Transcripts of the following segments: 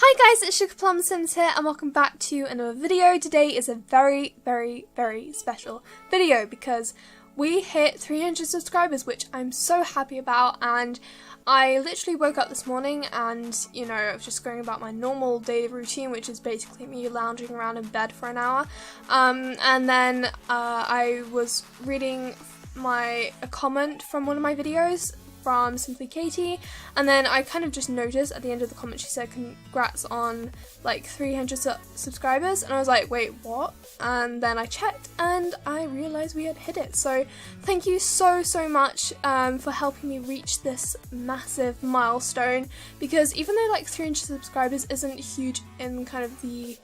Hi guys, it's SugarPlumSimss here and welcome back to another video. Today is a very special video because we hit 300 subscribers, which I'm so happy about, and I literally woke up this morning and, you know, I was just going about my normal daily routine, which is basically me lounging around in bed for an hour, and then I was reading a comment from one of my videos from Simply Katie, and then I kind of just noticed at the end of the comment she said congrats on like 300 subscribers, and I was like, wait, what? And then I checked and I realized we had hit it. So thank you so much for helping me reach this massive milestone, because even though like 300 subscribers isn't huge in kind of the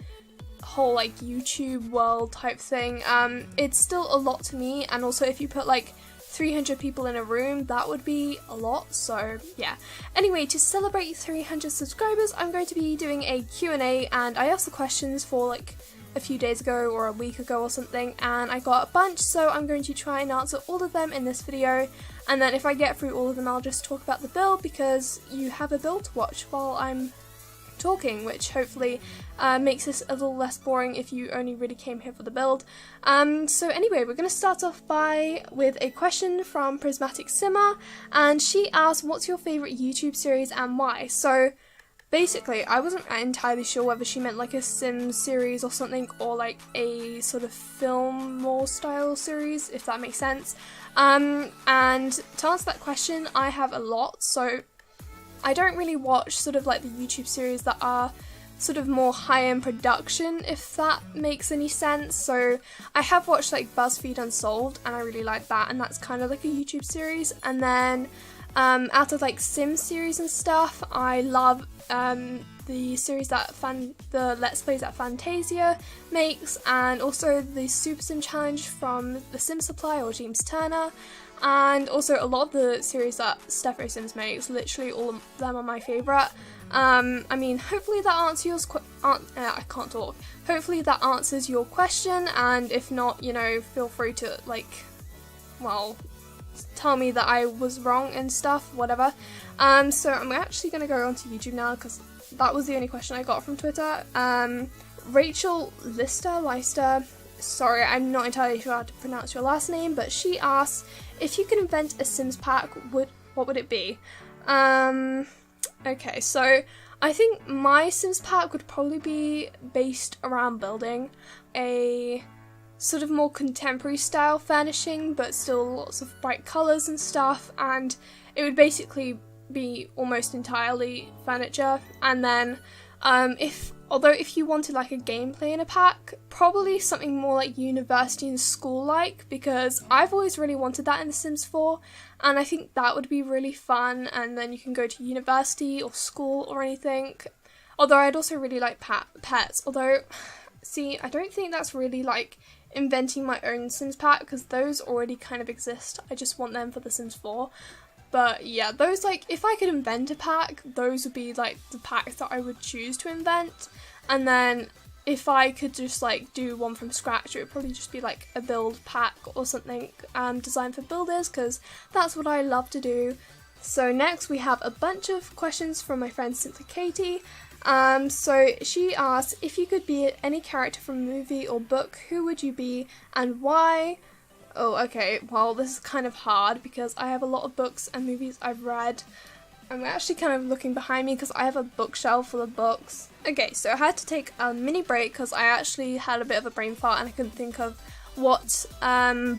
whole like YouTube world type thing, it's still a lot to me, and also if you put like 300 people in a room, that would be a lot, so yeah. Anyway, to celebrate 300 subscribers, I'm going to be doing a Q&A, and I asked the questions for like a few days ago or a week ago or something, and I got a bunch, so I'm going to try and answer all of them in this video, and then if I get through all of them, I'll just talk about the build, because you have a build to watch while I'm talking, which hopefully makes this a little less boring if you only really came here for the build. So anyway, we're going to start off with a question from Prismatic Simmer, and she asked, what's your favourite YouTube series and why? So basically, I wasn't entirely sure whether she meant like a Sims series or something, or like a sort of film more style series, if that makes sense. And to answer that question, I have a lot, so I don't really watch sort of like the YouTube series that are sort of more high-end production, if that makes any sense. So I have watched like BuzzFeed Unsolved, and I really like that, and that's kind of like a YouTube series. And then out of like Sims series and stuff, I love the series that the Let's Plays that Fantasia makes, and also the Super Sim Challenge from the Sim Supply or James Turner. And also a lot of the series that Stepho Sims makes, literally all of them are my favourite. I mean, hopefully that answers I can't talk. Hopefully that answers your question, and if not, you know, feel free to like, well, tell me that I was wrong and stuff, whatever. So I'm actually going to go onto YouTube now, because that was the only question I got from Twitter. Rachel Leister, sorry, I'm not entirely sure how to pronounce your last name, but she asks, if you could invent a Sims pack, what would it be? Okay, so I think my Sims pack would probably be based around building a sort of more contemporary style furnishing, but still lots of bright colours and stuff, and it would basically be almost entirely furniture. And then if you wanted like a gameplay in a pack, probably something more like university and school like, because I've always really wanted that in The Sims 4, and I think that would be really fun, and then you can go to university or school or anything. Although I'd also really like pets, although, see, I don't think that's really like inventing my own Sims pack, because those already kind of exist. I just want them for The Sims 4. But yeah, those, like, if I could invent a pack, those would be like the packs that I would choose to invent. And then if I could just like do one from scratch, it would probably just be like a build pack or something designed for builders, because that's what I love to do. So next we have a bunch of questions from my friend Simply Katie. So she asked, if you could be any character from a movie or book, who would you be and why? Oh, okay, well, this is kind of hard because I have a lot of books and movies I've read. I'm actually kind of looking behind me because I have a bookshelf full of books. Okay, so I had to take a mini break because I actually had a bit of a brain fart and I couldn't think of what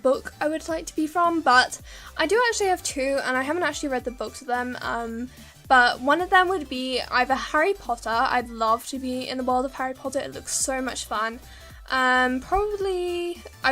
book I would like to be from, but I do actually have two, and I haven't actually read the books of them, but one of them would be either Harry Potter. I'd love to be in the world of Harry Potter, it looks so much fun. I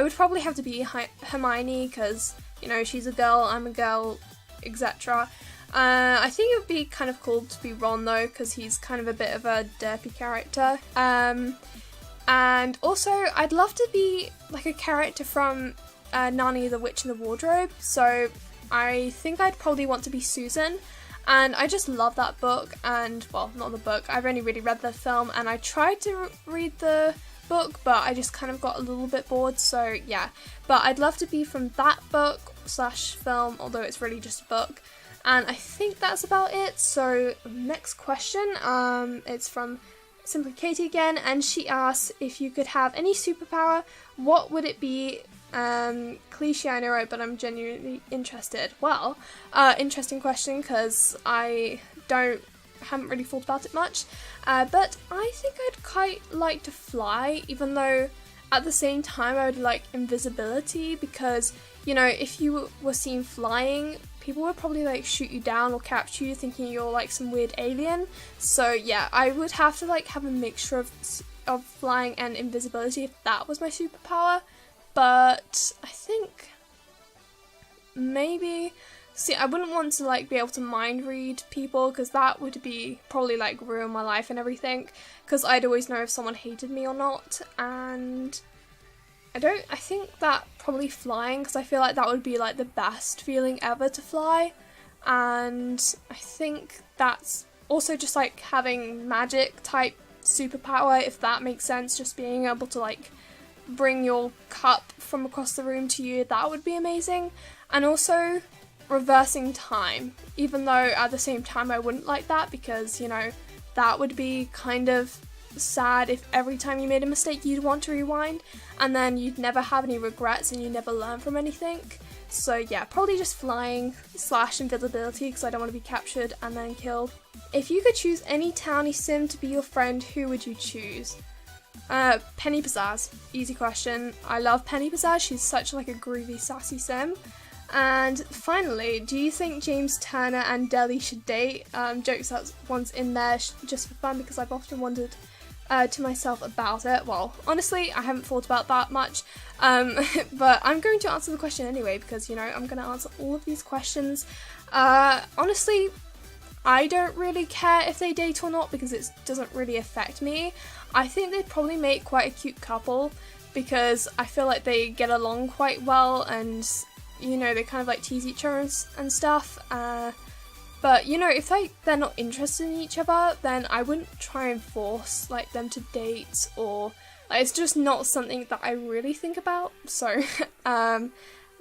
would probably have to be Hermione, because, you know, she's a girl, I'm a girl, etc. I think it would be kind of cool to be Ron though, because he's kind of a bit of a derpy character. And also, I'd love to be like a character from Narnia the Witch in the Wardrobe, so I think I'd probably want to be Susan. And I just love that book, and, well, not the book, I've only really read the film, and I tried to read the book, but I just kind of got a little bit bored, so yeah. But I'd love to be from that book / film, although it's really just a book. And I think that's about it. So next question, it's from Simply Katie again, and she asks, if you could have any superpower, what would it be? Cliche, I know, right, but I'm genuinely interested. Well, interesting question, because I haven't really thought about it much, but I think I'd quite like to fly, even though at the same time I would like invisibility, because, you know, if you were seen flying, people would probably like shoot you down or capture you thinking you're like some weird alien. So yeah, I would have to like have a mixture of flying and invisibility if that was my superpower. But I think maybe, see, I wouldn't want to like be able to mind read people, because that would be probably like ruin my life and everything, because I'd always know if someone hated me or not. And I think that probably flying, because I feel like that would be like the best feeling ever to fly. And I think that's also just like having magic type superpower, if that makes sense, just being able to like bring your cup from across the room to you, that would be amazing. And also reversing time, even though at the same time I wouldn't like that, because, you know, that would be kind of sad if every time you made a mistake you'd want to rewind, and then you'd never have any regrets and you never learn from anything. So yeah, probably just flying / invisibility, because I don't want to be captured and then killed. If you could choose any townie sim to be your friend, who would you choose? Penny Pizzazz. Easy question. I love Penny Pizzazz. She's such like a groovy, sassy sim. And finally, do you think James Turner and Deli should date? Jokes, that one's in there just for fun, because I've often wondered to myself about it. Well, honestly, I haven't thought about that much, but I'm going to answer the question anyway, because, you know, I'm going to answer all of these questions. Honestly, I don't really care if they date or not, because it doesn't really affect me. I think they'd probably make quite a cute couple, because I feel like they get along quite well, and, you know, they kind of like tease each other and stuff. But, you know, if they're not interested in each other, then I wouldn't try and force like them to date, or like, it's just not something that I really think about. So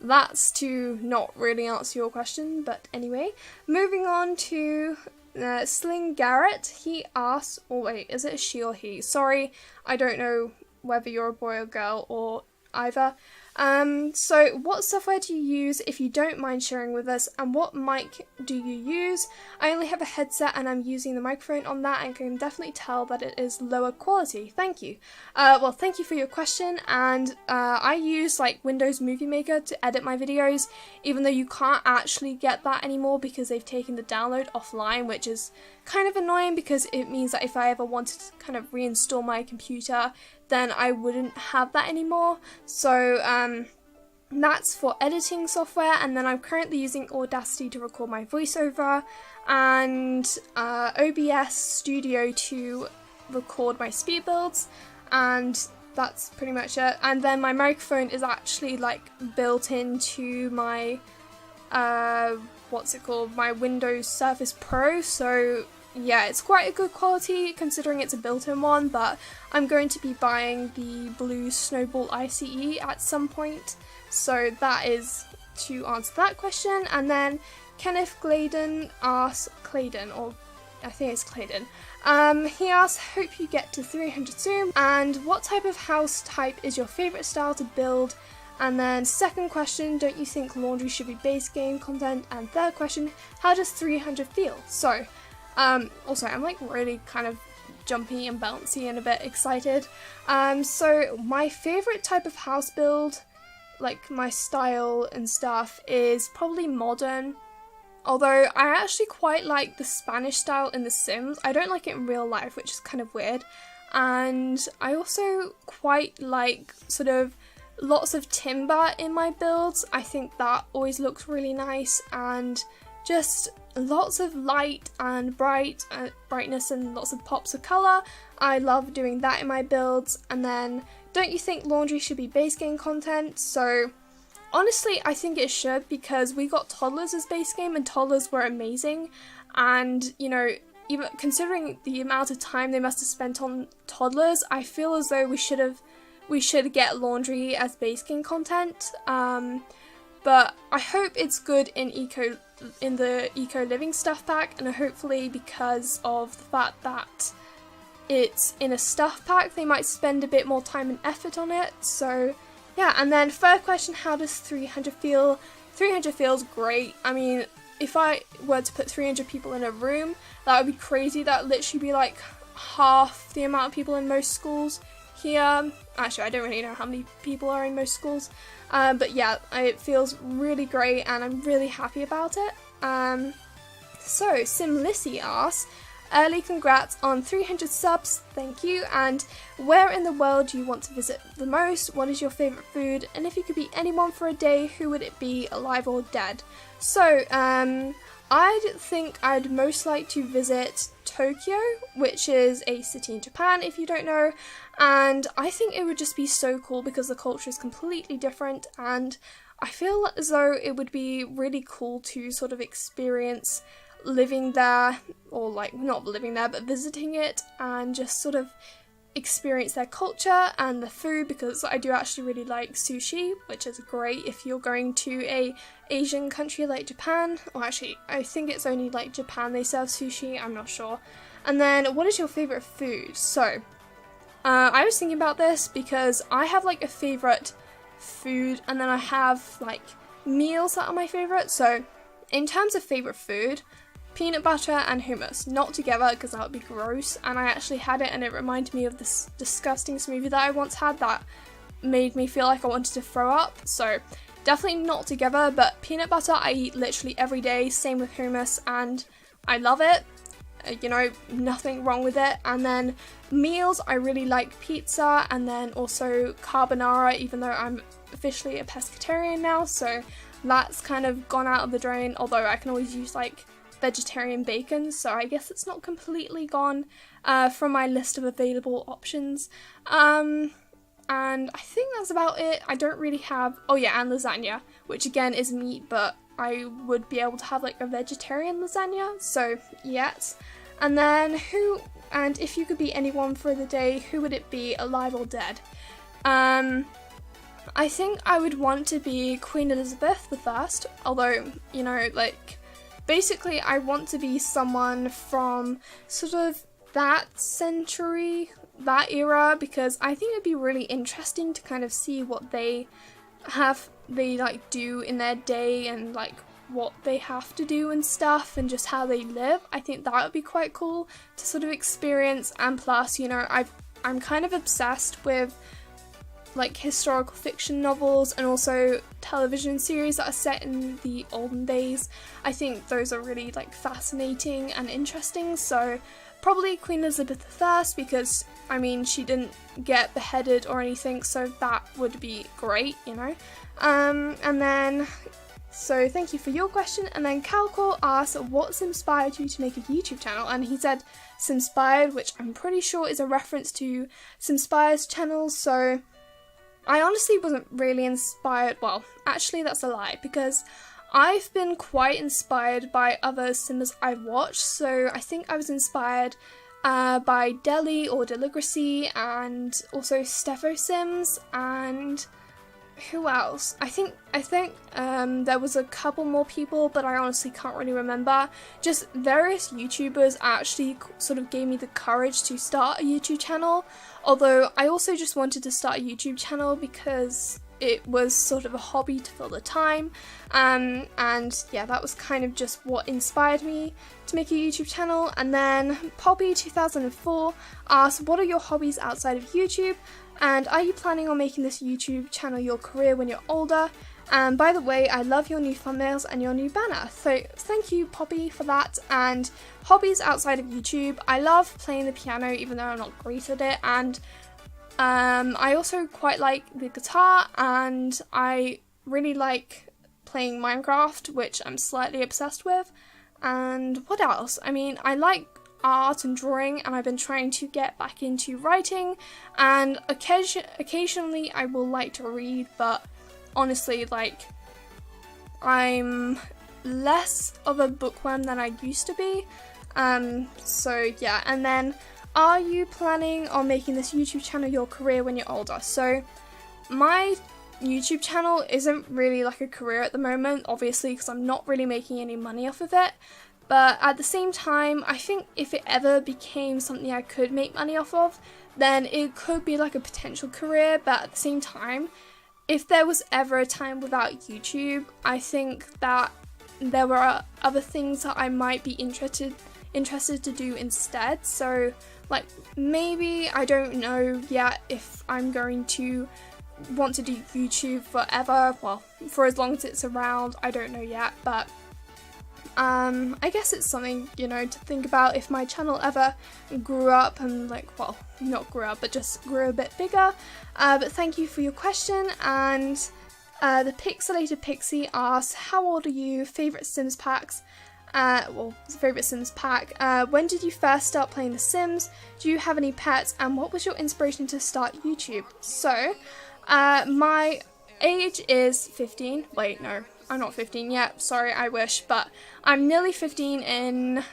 that's to not really answer your question. But anyway, moving on to Sling Garrett. He asks, oh wait, is it a she or he? Sorry, I don't know whether you're a boy or girl or either. So what software do you use, if you don't mind sharing with us, and what mic do you use? I only have a headset and I'm using the microphone on that, and can definitely tell that it is lower quality. Thank you. Well, thank you for your question. And I use like Windows Movie Maker to edit my videos, even though you can't actually get that anymore because they've taken the download offline, which is kind of annoying, because it means that if I ever wanted to kind of reinstall my computer, then I wouldn't have that anymore. So that's for editing software, and then I'm currently using Audacity to record my voiceover, and OBS Studio to record my speed builds, and that's pretty much it. And then my microphone is actually like built into my my Windows Surface Pro, so yeah, it's quite a good quality considering it's a built-in one, but I'm going to be buying the blue Snowball ICE at some point. So that is to answer that question. And then Kenneth Gladen asks, or I think it's Claydon, he asks, hope you get to 300 soon, and what type of house type is your favourite style to build? And then second question, don't you think laundry should be base game content? And third question, how does 300 feel? So also, I'm like really kind of jumpy and bouncy and a bit excited. So my favourite type of house build, like my style and stuff, is probably modern. Although I actually quite like the Spanish style in The Sims. I don't like it in real life, which is kind of weird. And I also quite like sort of lots of timber in my builds. I think that always looks really nice, and just lots of light and brightness and lots of pops of colour. I love doing that in my builds. And then, don't you think laundry should be base game content? So honestly, I think it should, because we got toddlers as base game, and toddlers were amazing. And, you know, even considering the amount of time they must have spent on toddlers, I feel as though we should get laundry as base game content. But I hope it's good in in the eco living stuff pack, and hopefully because of the fact that it's in a stuff pack, they might spend a bit more time and effort on it. So yeah, and then third question, how does 300 feel? 300 feels great. I mean, if I were to put 300 people in a room, that would be crazy. That would literally be like half the amount of people in most schools here. Actually, I don't really know how many people are in most schools. But yeah, it feels really great and I'm really happy about it. So, SimLissy asks, early congrats on 300 subs, thank you, and where in the world do you want to visit the most? What is your favourite food? And if you could be anyone for a day, who would it be, alive or dead? So, I think I'd most like to visit Tokyo, which is a city in Japan if you don't know, and I think it would just be so cool because the culture is completely different, and I feel as though it would be really cool to sort of experience living there, or like not living there but visiting it, and just sort of experience their culture and the food, because I do actually really like sushi, which is great if you're going to a Asian country like Japan. Or actually, I think it's only like Japan they serve sushi, I'm not sure. And then, what is your favourite food? So, I was thinking about this because I have like a favourite food and then I have like meals that are my favourite. So, in terms of favourite food, peanut butter and hummus, not together because that would be gross, and I actually had it and it reminded me of this disgusting smoothie that I once had that made me feel like I wanted to throw up. So definitely not together, but peanut butter I eat literally every day, same with hummus, and I love it. You know, nothing wrong with it. And then meals, I really like pizza and then also carbonara, even though I'm officially a pescatarian now, so that's kind of gone out of the drain, although I can always use like vegetarian bacon, so I guess it's not completely gone from my list of available options. And I think that's about it. I don't really have, oh yeah, and lasagna, which again is meat, but I would be able to have like a vegetarian lasagna, so yes. And then and if you could be anyone for the day, who would it be, alive or dead? I think I would want to be Queen Elizabeth I, although, you know, like, basically, I want to be someone from sort of that century, that era, because I think it'd be really interesting to kind of see what they like do in their day and like what they have to do and stuff and just how they live. I think that would be quite cool to sort of experience, and plus, you know, I'm kind of obsessed with like historical fiction novels and also television series that are set in the olden days. I think those are really like fascinating and interesting, so probably Queen Elizabeth I, because I mean she didn't get beheaded or anything, so that would be great, you know. And then, so thank you for your question. And then Calcor asked, what's inspired you to make a YouTube channel? And he said Simspired, which I'm pretty sure is a reference to Simspired's channel, so I honestly wasn't really inspired. Well, actually that's a lie, because I've been quite inspired by other Simmers I've watched. So I think I was inspired by Deli or Deligracy, and also StefoSims, and who else? I think there was a couple more people, but I honestly can't really remember. Just various YouTubers actually sort of gave me the courage to start a YouTube channel, although I also just wanted to start a YouTube channel because it was sort of a hobby to fill the time, and yeah, that was kind of just what inspired me to make a YouTube channel. And then Poppy2004 asked, what are your hobbies outside of YouTube? And are you planning on making this YouTube channel your career when you're older? And by the way, I love your new thumbnails and your new banner. So thank you, Poppy, for that. And hobbies outside of YouTube, I love playing the piano, even though I'm not great at it. And I also quite like the guitar, and I really like playing Minecraft, which I'm slightly obsessed with. And what else? I mean, I like art and drawing, and I've been trying to get back into writing, and occasionally I will like to read, but honestly, like, I'm less of a bookworm than I used to be. So yeah. And then, are you planning on making this YouTube channel your career when you're older? So my YouTube channel isn't really like a career at the moment, obviously, because I'm not really making any money off of it. But at the same time, I think if it ever became something I could make money off of, then it could be like a potential career. But at the same time, if there was ever a time without YouTube, I think that there were other things that I might be interested to do instead. So like maybe, I don't know yet if I'm going to want to do YouTube forever, well, for as long as it's around, I don't know yet, but I guess it's something, you know, to think about if my channel ever grew up and like, well, not grew up, but just grew a bit bigger. But thank you for your question. And the Pixelated Pixie asks, how old are you? Favourite Sims packs? Well, favourite Sims pack. When did you first start playing The Sims? Do you have any pets? And what was your inspiration to start YouTube? So, my age is 15. Wait, no, I'm not 15 yet. Sorry, I wish, but I'm nearly 15 in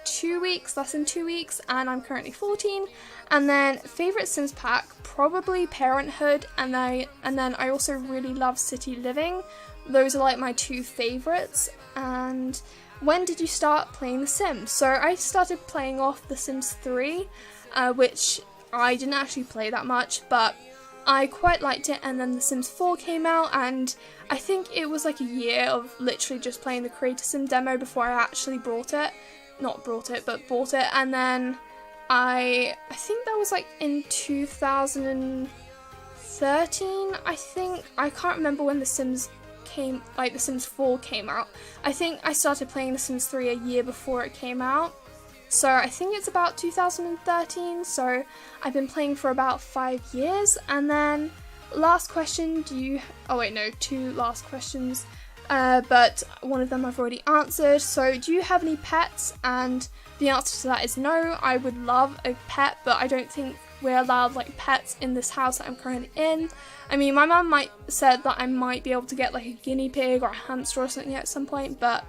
2 weeks, less than 2 weeks, and I'm currently 14. And then favourite Sims pack, probably Parenthood, and then I also really love City Living. Those are like my two favourites. And when did you start playing The Sims? So I started playing off The Sims 3, which I didn't actually play that much, but I quite liked it. And then The Sims 4 came out, and I think it was like a year of literally just playing the Creator Sim demo before I actually bought it. And then I think that was like in 2013, I think. I can't remember when The Sims 4 came out. I think I started playing The Sims 3 a year before it came out. So I think it's about 2013, so I've been playing for about 5 years. And then last question, two last questions, but one of them I've already answered. So do you have any pets? And the answer to that is no. I would love a pet, but I don't think we're allowed like pets in this house that I'm currently in. I mean, my mum said that I might be able to get like a guinea pig or a hamster or something at some point, but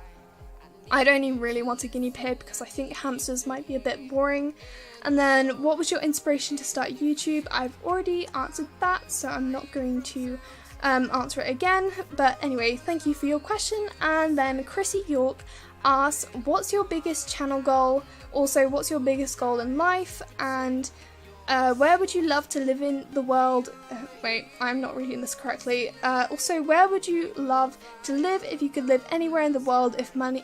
I don't even really want a guinea pig because I think hamsters might be a bit boring. And then, what was your inspiration to start YouTube? I've already answered that, so I'm not going to answer it again. But anyway, thank you for your question. And then Chrissy York asks, what's your biggest channel goal? Also, what's your biggest goal in life? And where would you love to live in the world? Wait, I'm not reading this correctly. Also, where would you love to live if you could live anywhere in the world if money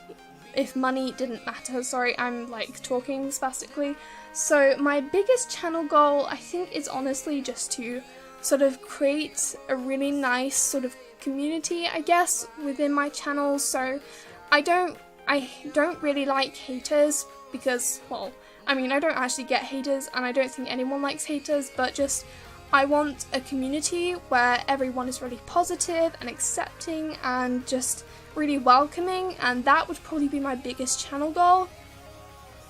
didn't matter? Sorry, I'm like talking spastically. So my biggest channel goal, I think, is honestly just to sort of create a really nice sort of community, I guess, within my channel. So I don't really like haters because, well, I mean, I don't actually get haters, and I don't think anyone likes haters, but just I want a community where everyone is really positive and accepting and just really welcoming, and that would probably be my biggest channel goal.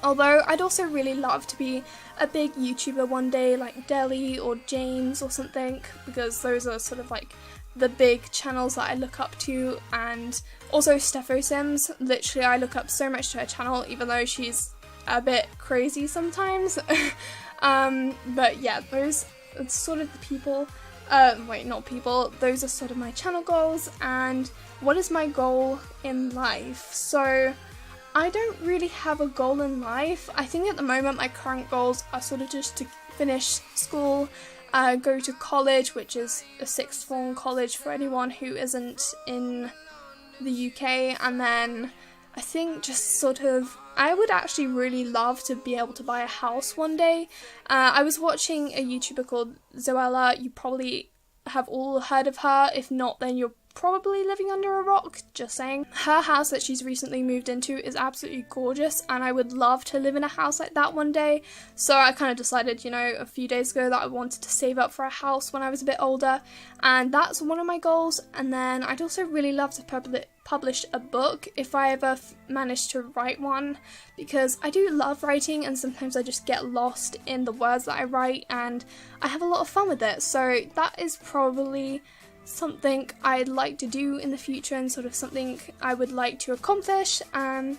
Although I'd also really love to be a big YouTuber one day, like Deli or James or something, because those are sort of like the big channels that I look up to. And also SugarPlumSimss, literally I look up so much to her channel, even though she's a bit crazy sometimes. But yeah, those are sort of the people, those are sort of my channel goals. And what is my goal in life? So I don't really have a goal in life. I think at the moment my current goals are sort of just to finish school, go to college, which is a sixth form college for anyone who isn't in the UK, and then I think just sort of, I would actually really love to be able to buy a house one day. I was watching a YouTuber called Zoella. You probably have all heard of her. If not, then you're probably living under a rock, just saying. Her house that she's recently moved into is absolutely gorgeous, and I would love to live in a house like that one day. So I kind of decided, a few days ago that I wanted to save up for a house when I was a bit older, and that's one of my goals. And then I'd also really love to publish a book if I ever manage to write one, because I do love writing, and sometimes I just get lost in the words that I write, and I have a lot of fun with it. So that is probably something I'd like to do in the future, and sort of something I would like to accomplish. And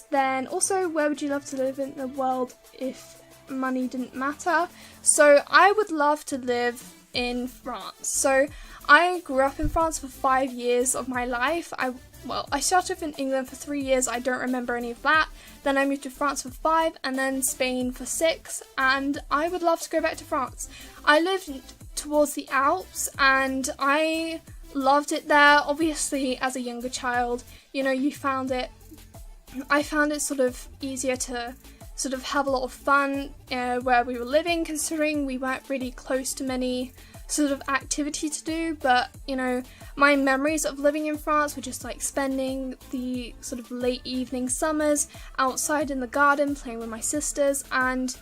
then also, where would you love to live in the world if money didn't matter? So I would love to live in France. So I grew up in France for 5 years of my life. I started off in England for 3 years, I don't remember any of that. Then I moved to France for 5 and then Spain for 6, and I would love to go back to France. I lived towards the Alps and I loved it there. Obviously, as a younger child, you know, I found it sort of easier to sort of have a lot of fun where we were living, considering we weren't really close to many sort of activity to do. But you know, my memories of living in France were just like spending the sort of late evening summers outside in the garden playing with my sisters, and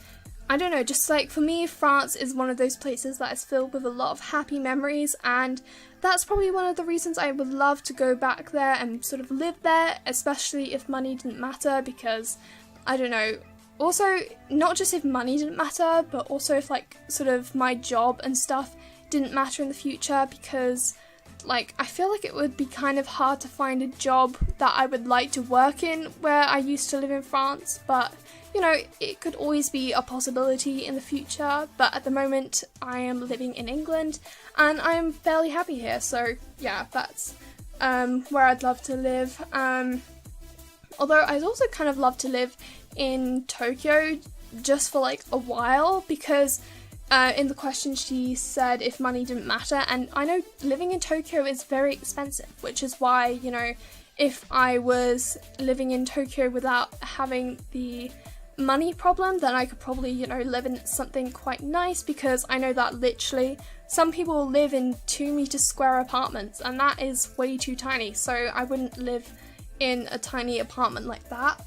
I don't know, just like for me, France is one of those places that is filled with a lot of happy memories, and that's probably one of the reasons I would love to go back there and sort of live there, especially if money didn't matter, because I don't know, also not just if money didn't matter, but also if like sort of my job and stuff didn't matter in the future, because like I feel like it would be kind of hard to find a job that I would like to work in where I used to live in France, but you know, it could always be a possibility in the future. But at the moment I am living in England and I am fairly happy here, so yeah, that's where I'd love to live. Although I'd also kind of love to live in Tokyo just for like a while, because in the question she said if money didn't matter, and I know living in Tokyo is very expensive, which is why, you know, if I was living in Tokyo without having the money problem, then I could probably, you know, live in something quite nice, because I know that literally some people live in 2-meter square apartments and that is way too tiny, so I wouldn't live in a tiny apartment like that.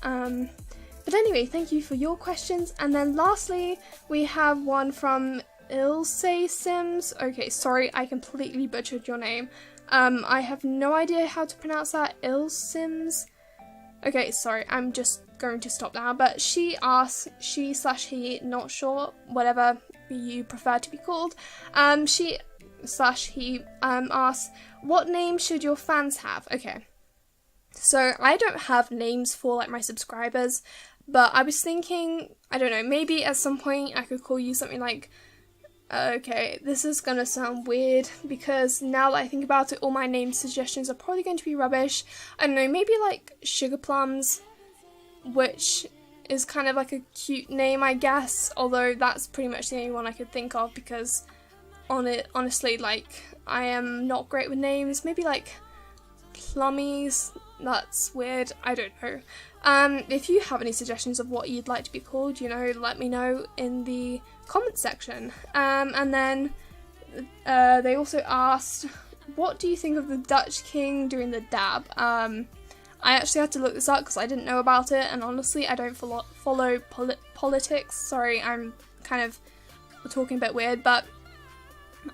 But anyway, thank you for your questions. And then lastly, we have one from SugarPlumSimss. Okay, sorry, I completely butchered your name. I have no idea how to pronounce that. SugarPlumSimss. Okay, sorry, I'm just going to stop now. But she asks, she/he, not sure, whatever you prefer to be called. She/he asks, what name should your fans have? Okay. So I don't have names for like my subscribers, but I was thinking, I don't know, maybe at some point I could call you something like, okay, this is gonna sound weird because now that I think about it, all my name suggestions are probably going to be rubbish. I don't know, maybe like SugarPlums, which is kind of like a cute name, I guess, although that's pretty much the only one I could think of, because honestly, like, I am not great with names. Maybe like Plummies, that's weird, I don't know. If you have any suggestions of what you'd like to be called, you know, let me know in the comment section. And then they also asked, what do you think of the Dutch king doing the dab? I actually had to look this up because I didn't know about it, and honestly I don't follow politics. Sorry, I'm kind of talking a bit weird, but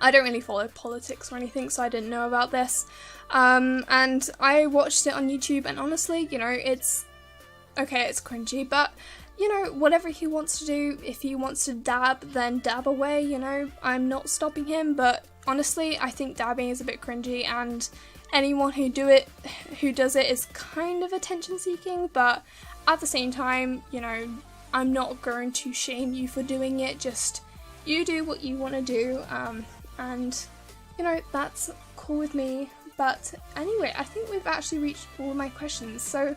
I don't really follow politics or anything, so I didn't know about this. And I watched it on YouTube, and honestly, you know, it's okay, it's cringy, but you know, whatever he wants to do, if he wants to dab, then dab away, you know, I'm not stopping him. But honestly, I think dabbing is a bit cringy, and anyone who does it is kind of attention seeking, but at the same time, you know, I'm not going to shame you for doing it, just you do what you want to do, and you know, that's cool with me. But anyway, I think we've actually reached all my questions, so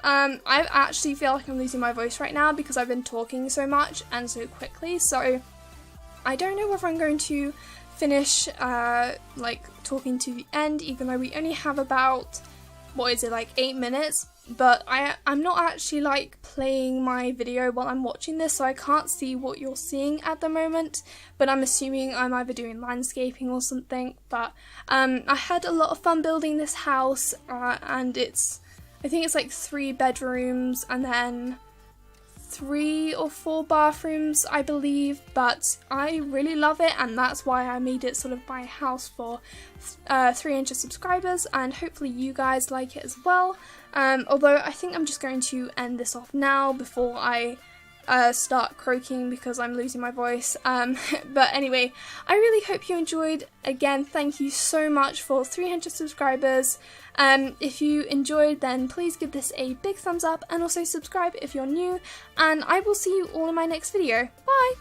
I actually feel like I'm losing my voice right now because I've been talking so much and so quickly, so I don't know whether I'm going to finish like talking to the end, even though we only have about, what is it, like 8 minutes, but I'm not actually like playing my video while I'm watching this, so I can't see what you're seeing at the moment, but I'm assuming I'm either doing landscaping or something. But I had a lot of fun building this house, and I think it's like 3 bedrooms and then 3 or 4 bathrooms, I believe, but I really love it, and that's why I made it sort of my house for 300 subscribers, and hopefully you guys like it as well. Although I think I'm just going to end this off now before I start croaking because I'm losing my voice. But anyway, I really hope you enjoyed. Again, thank you so much for 300 subscribers. If you enjoyed, then please give this a big thumbs up and also subscribe if you're new, and I will see you all in my next video. Bye!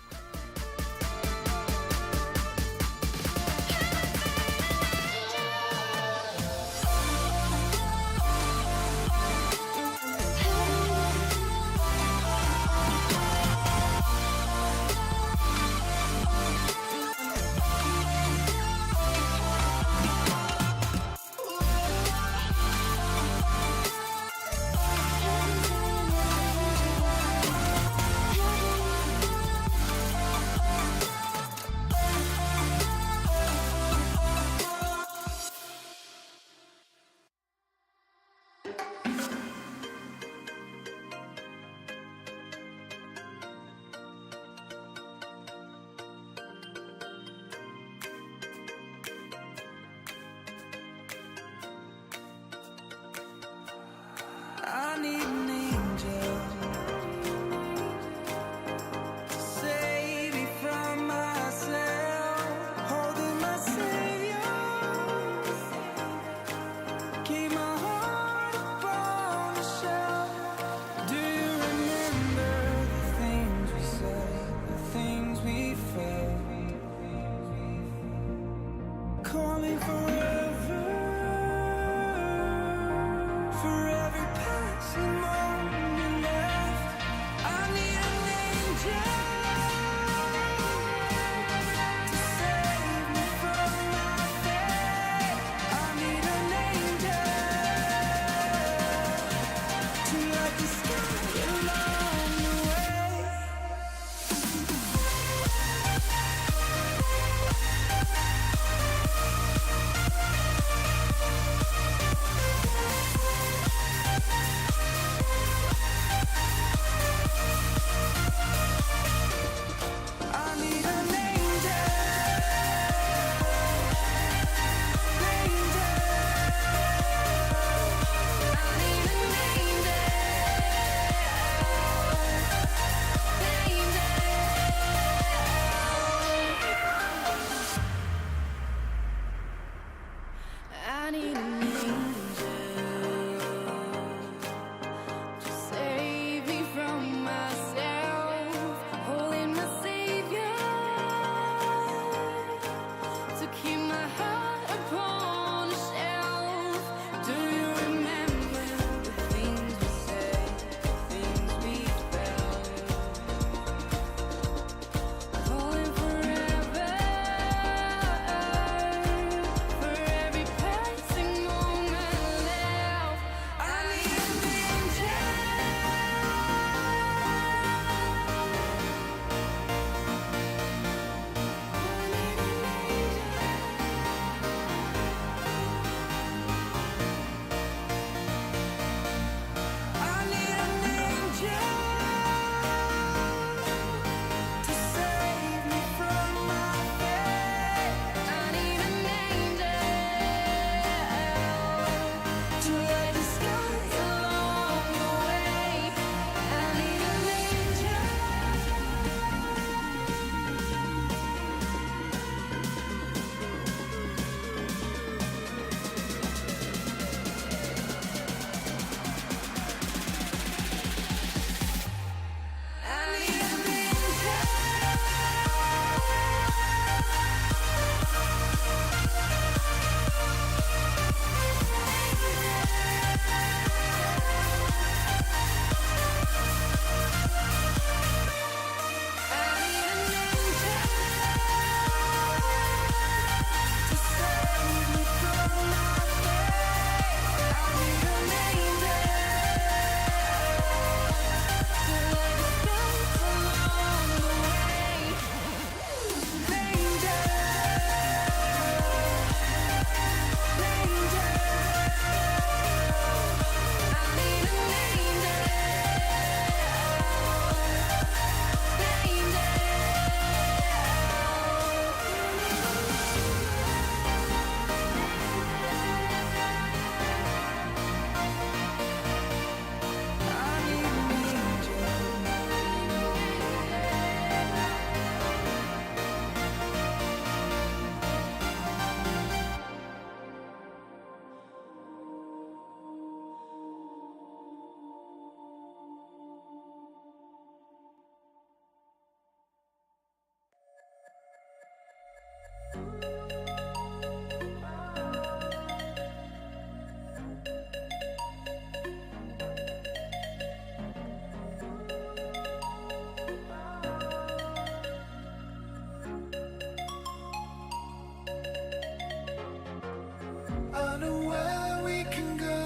know where we can go.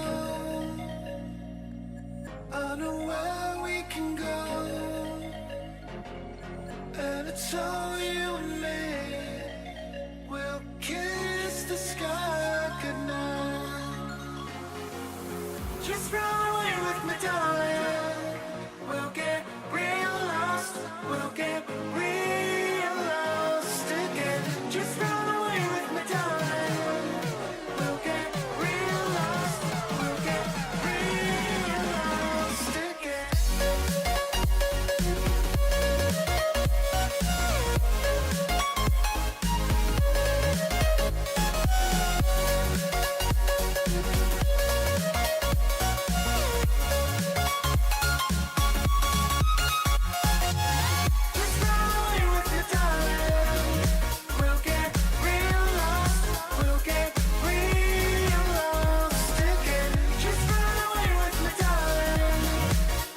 I know where we can go. And it's all you and me. We'll kiss the sky goodnight. Just run away with me, darling. We'll get real lost. We'll get real lost again. Just run away with me, darling. We'll get real lost. We'll get real lost again. Just run away with me, darling. We'll get real lost. We'll get real lost again. Just run away with me, darling.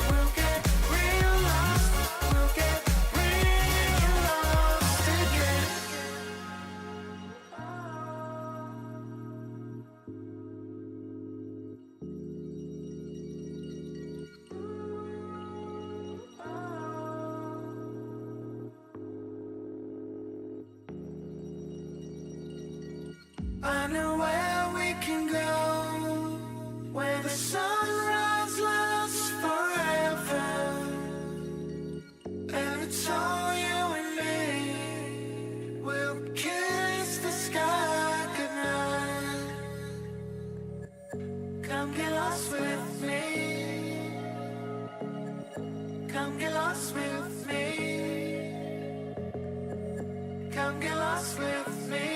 We'll get real lost. We'll get real lost again. I know where we can go, where the sunrise lasts forever. And it's all you and me. We'll kiss the sky goodnight. Come get lost with me. Come get lost with me. Come get lost with me.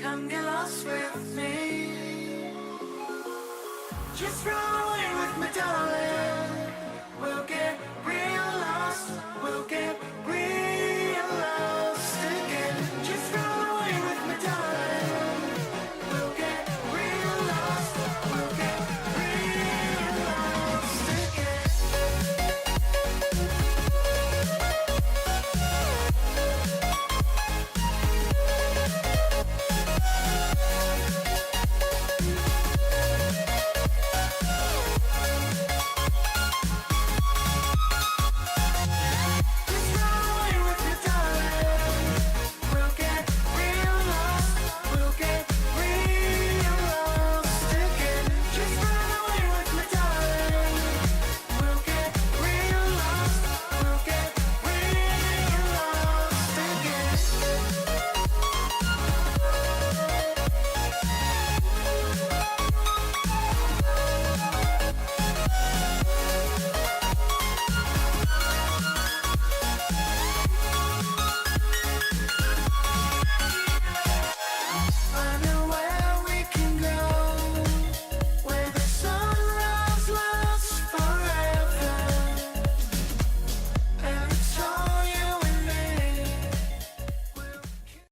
Come get lost with me. Just run away with me, darling.